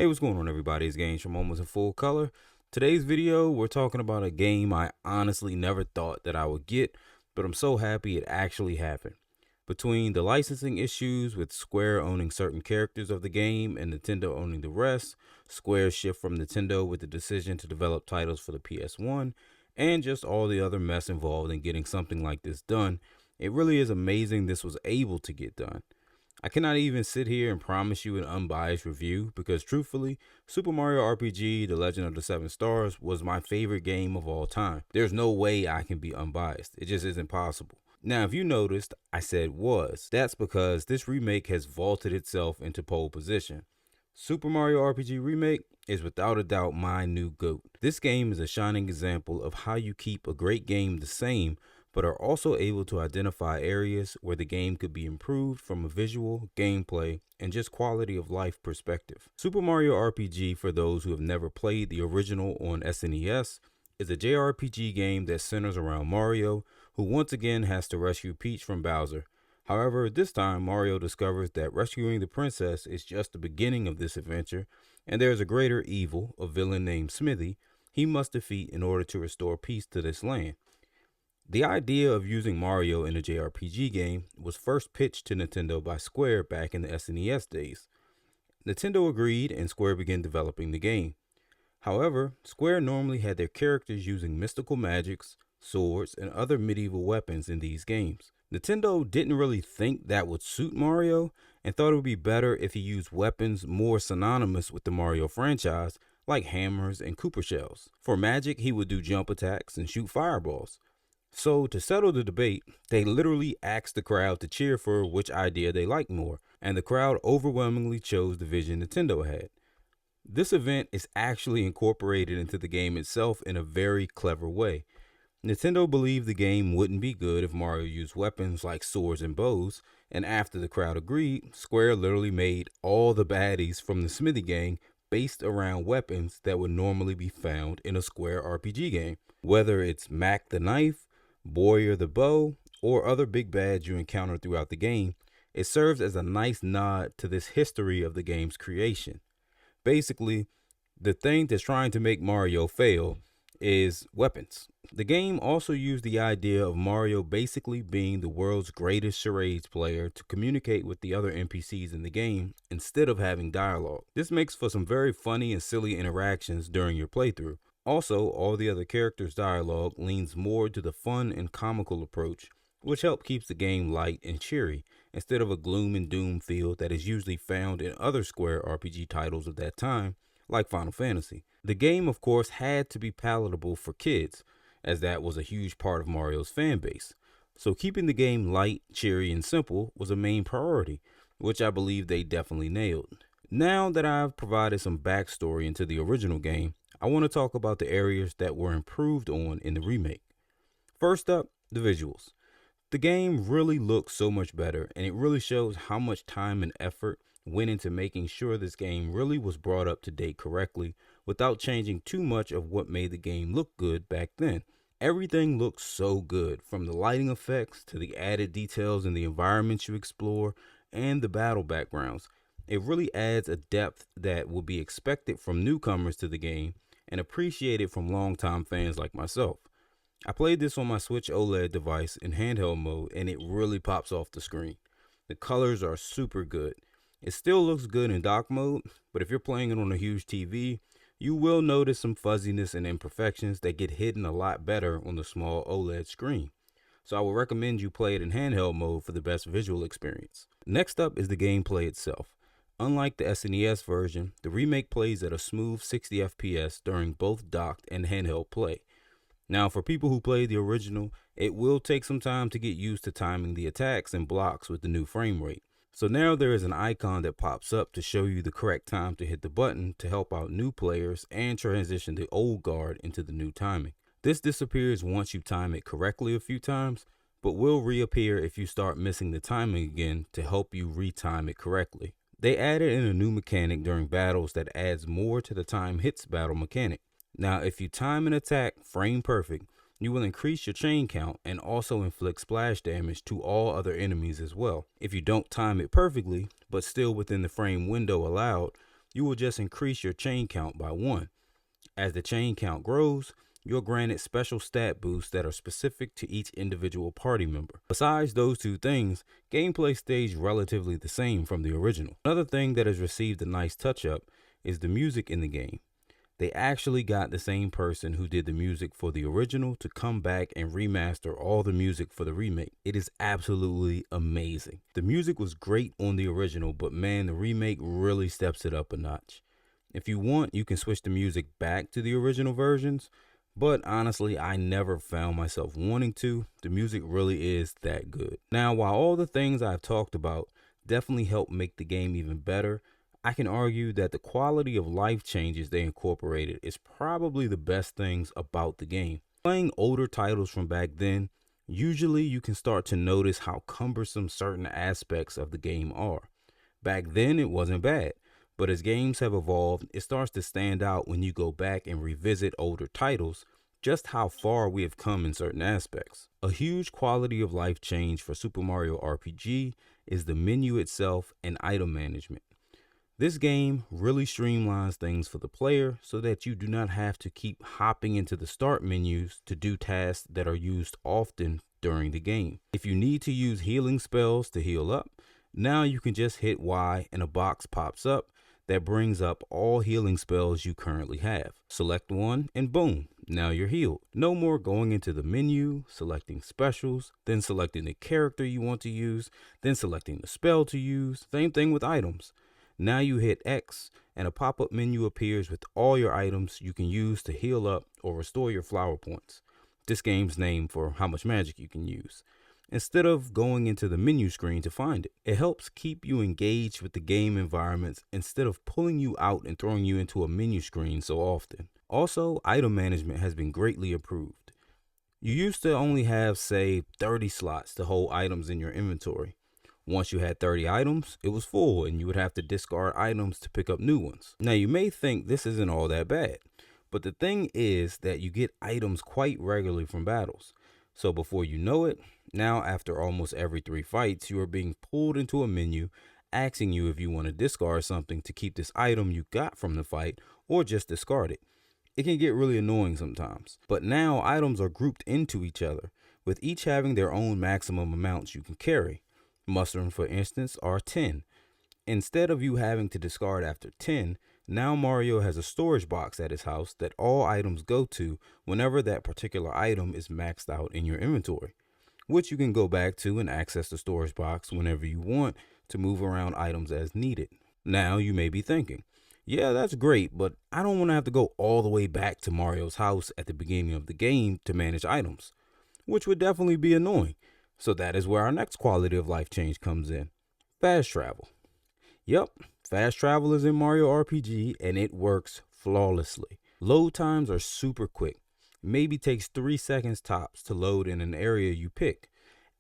Hey, what's going on, everybody? It's Games from Moments in Full Color. Today's video, we're talking about a game I honestly never thought that I would get, but I'm so happy it actually happened. Between the licensing issues with Square owning certain characters of the game and Nintendo owning the rest, Square's shift from Nintendo with the decision to develop titles for the PS1, and just all the other mess involved in getting something like this done, it really is amazing this was able to get done. I cannot even sit here and promise you an unbiased review because truthfully, Super Mario RPG The Legend of the Seven Stars was my favorite game of all time. There's no way I can be unbiased. It just isn't possible. Now, if you noticed, I said was. That's because this remake has vaulted itself into pole position. Super Mario RPG Remake is without a doubt my new GOAT. This game is a shining example of how you keep a great game the same but are also able to identify areas where the game could be improved from a visual, gameplay, and just quality of life perspective. Super Mario RPG, for those who have never played the original on SNES, is a JRPG game that centers around Mario, who once again has to rescue Peach from Bowser. However, this time Mario discovers that rescuing the princess is just the beginning of this adventure, and there is a greater evil, a villain named Smithy, he must defeat in order to restore peace to this land. The idea of using Mario in a JRPG game was first pitched to Nintendo by Square back in the SNES days. Nintendo agreed and Square began developing the game. However, Square normally had their characters using mystical magics, swords, and other medieval weapons in these games. Nintendo didn't really think that would suit Mario and thought it would be better if he used weapons more synonymous with the Mario franchise, like hammers and Koopa shells. For magic, he would do jump attacks and shoot fireballs. So, to settle the debate, they literally asked the crowd to cheer for which idea they liked more, and the crowd overwhelmingly chose the vision Nintendo had. This event is actually incorporated into the game itself in a very clever way. Nintendo believed the game wouldn't be good if Mario used weapons like swords and bows, and after the crowd agreed, Square literally made all the baddies from the Smithy gang based around weapons that would normally be found in a Square RPG game. Whether it's Mac the knife, Boyer the bow, or other big bads you encounter throughout the game, it serves as a nice nod to this history of the game's creation. Basically, the thing that's trying to make Mario fail is weapons. The game also used the idea of Mario basically being the world's greatest charades player to communicate with the other NPCs in the game instead of having dialogue. This makes for some very funny and silly interactions during your playthrough. Also, all the other characters' dialogue leans more to the fun and comical approach, which helps keeps the game light and cheery, instead of a gloom and doom feel that is usually found in other Square RPG titles of that time, like Final Fantasy. The game, of course, had to be palatable for kids, as that was a huge part of Mario's fan base. So keeping the game light, cheery, and simple was a main priority, which I believe they definitely nailed. Now that I've provided some backstory into the original game, I want to talk about the areas that were improved on in the remake. First up, the visuals. The game really looks so much better, and it really shows how much time and effort went into making sure this game really was brought up to date correctly without changing too much of what made the game look good back then. Everything looks so good, from the lighting effects to the added details in the environments you explore and the battle backgrounds. It really adds a depth that will be expected from newcomers to the game and appreciated from longtime fans like myself. I played this on my Switch OLED device in handheld mode and it really pops off the screen. The colors are super good. It still looks good in dock mode, but if you're playing it on a huge TV, you will notice some fuzziness and imperfections that get hidden a lot better on the small OLED screen. So I would recommend you play it in handheld mode for the best visual experience. Next up is the gameplay itself. Unlike the SNES version, the remake plays at a smooth 60 FPS during both docked and handheld play. Now, for people who played the original, it will take some time to get used to timing the attacks and blocks with the new frame rate. So now there is an icon that pops up to show you the correct time to hit the button to help out new players and transition the old guard into the new timing. This disappears once you time it correctly a few times, but will reappear if you start missing the timing again to help you retime it correctly. They added in a new mechanic during battles that adds more to the time hits battle mechanic. Now, if you time an attack frame perfect, you will increase your chain count and also inflict splash damage to all other enemies as well. If you don't time it perfectly, but still within the frame window allowed, you will just increase your chain count by 1. As the chain count grows, you're granted special stat boosts that are specific to each individual party member. Besides those two things, gameplay stays relatively the same from the original. Another thing that has received a nice touch up is the music in the game. They actually got the same person who did the music for the original to come back and remaster all the music for the remake. It is absolutely amazing. The music was great on the original, but man, the remake really steps it up a notch. If you want, you can switch the music back to the original versions, but honestly, I never found myself wanting to. The music really is that good. Now, while all the things I've talked about definitely help make the game even better, I can argue that the quality of life changes they incorporated is probably the best things about the game. Playing older titles from back then, usually you can start to notice how cumbersome certain aspects of the game are. Back then, it wasn't bad. But as games have evolved, it starts to stand out when you go back and revisit older titles, just how far we have come in certain aspects. A huge quality of life change for Super Mario RPG is the menu itself and item management. This game really streamlines things for the player so that you do not have to keep hopping into the start menus to do tasks that are used often during the game. If you need to use healing spells to heal up, now you can just hit Y and a box pops up that brings up all healing spells you currently have. Select one and boom, now you're healed. No more going into the menu, selecting specials, then selecting the character you want to use, then selecting the spell to use. Same thing with items. Now you hit X and a pop-up menu appears with all your items you can use to heal up or restore your flower points. This game's name for how much magic you can use, instead of going into the menu screen to find it. It helps keep you engaged with the game environments instead of pulling you out and throwing you into a menu screen so often. Also, item management has been greatly improved. You used to only have, say, 30 slots to hold items in your inventory. Once you had 30 items, it was full and you would have to discard items to pick up new ones. Now you may think this isn't all that bad, but the thing is that you get items quite regularly from battles. So before you know it, now after almost every 3 fights, you are being pulled into a menu asking you if you want to discard something to keep this item you got from the fight or just discard it. It can get really annoying sometimes, but now items are grouped into each other, with each having their own maximum amounts you can carry. Mushrooms, for instance, are 10. Instead of you having to discard after 10, now Mario has a storage box at his house that all items go to whenever that particular item is maxed out in your inventory, which you can go back to and access the storage box whenever you want to move around items as needed. Now you may be thinking, yeah, that's great, but I don't want to have to go all the way back to Mario's house at the beginning of the game to manage items, which would definitely be annoying. So that is where our next quality of life change comes in: fast travel. Yep, fast travel is in Mario RPG and it works flawlessly. Load times are super quick. Maybe takes 3 seconds tops to load in an area you pick.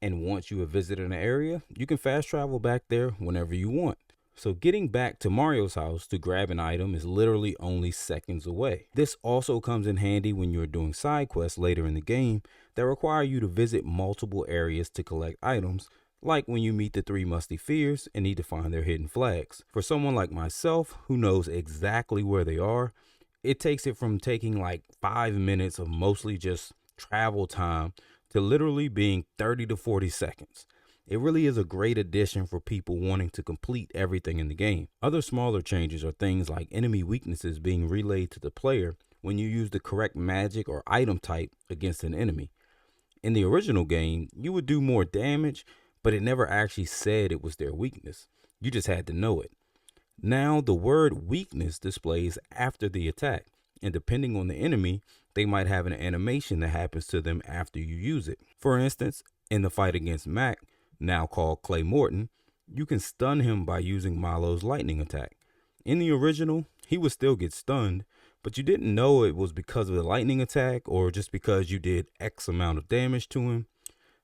And once you have visited an area, you can fast travel back there whenever you want. So getting back to Mario's house to grab an item is literally only seconds away. This also comes in handy when you're doing side quests later in the game that require you to visit multiple areas to collect items, like when you meet the 3 Musty Fears and need to find their hidden flags. For someone like myself who knows exactly where they are, it takes it from taking like 5 minutes of mostly just travel time to literally being 30 to 40 seconds. It really is a great addition for people wanting to complete everything in the game. Other smaller changes are things like enemy weaknesses being relayed to the player when you use the correct magic or item type against an enemy. In the original game, you would do more damage, but it never actually said it was their weakness. You just had to know it. Now, the word weakness displays after the attack, and depending on the enemy, they might have an animation that happens to them after you use it. For instance, in the fight against Mac, now called Clay Morton, you can stun him by using Milo's lightning attack. In the original, he would still get stunned, but you didn't know it was because of the lightning attack or just because you did X amount of damage to him.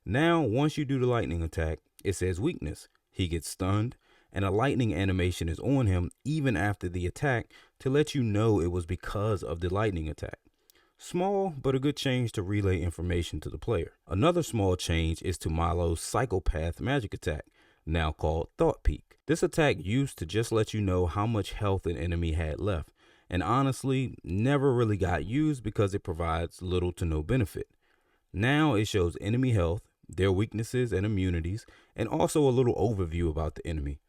Now, once you do the lightning attack, it says weakness. He gets stunned, and a lightning animation is on him even after the attack to let you know it was because of the lightning attack. Small, but a good change to relay information to the player. Another small change is to Milo's psychopath magic attack. now called Thought Peak. This attack used to just let you know how much health an enemy had left, and honestly, never really got used because it provides little to no benefit. Now it shows enemy health, their weaknesses and immunities, and also a little overview about the enemy.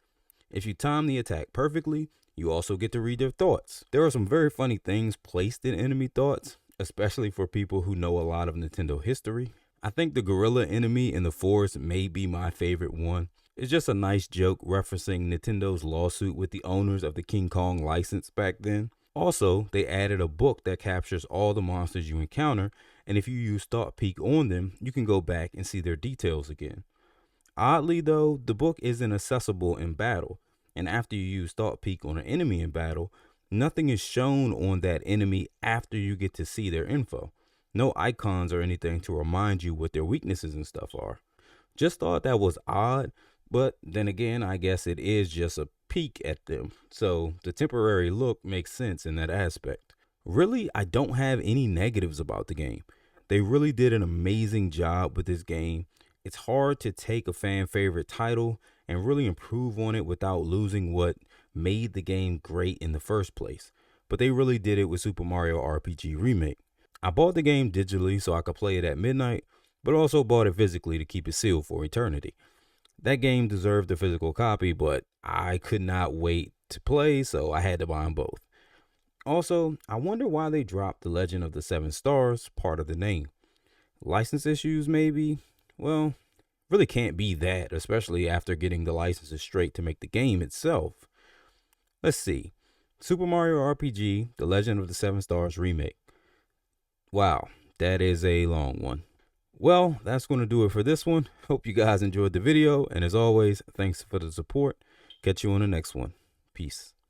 If you time the attack perfectly, you also get to read their thoughts. There are some very funny things placed in enemy thoughts, especially for people who know a lot of Nintendo history. I think the gorilla enemy in the forest may be my favorite one. It's just a nice joke referencing Nintendo's lawsuit with the owners of the King Kong license back then. Also, they added a book that captures all the monsters you encounter, and if you use Thought Peak on them, you can go back and see their details again. Oddly though, the book isn't accessible in battle, and after you use Thought Peak on an enemy in battle, nothing is shown on that enemy after you get to see their info. No icons or anything to remind you what their weaknesses and stuff are. Just thought that was odd, but then again, I guess it is just a peek at them, so the temporary look makes sense in that aspect. Really, I don't have any negatives about the game. They really did an amazing job with this game. It's hard to take a fan favorite title and really improve on it without losing what made the game great in the first place. But they really did it with Super Mario RPG Remake. I bought the game digitally so I could play it at midnight, but also bought it physically to keep it sealed for eternity. That game deserved a physical copy, but I could not wait to play, so I had to buy them both. Also, I wonder why they dropped the Legend of the Seven Stars part of the name. License issues, maybe? Well, really can't be that, especially after getting the licenses straight to make the game itself. Let's see. Super Mario RPG, The Legend of the Seven Stars Remake. Wow, that is a long one. Well, that's going to do it for this one. Hope you guys enjoyed the video, and as always, thanks for the support. Catch you on the next one. Peace.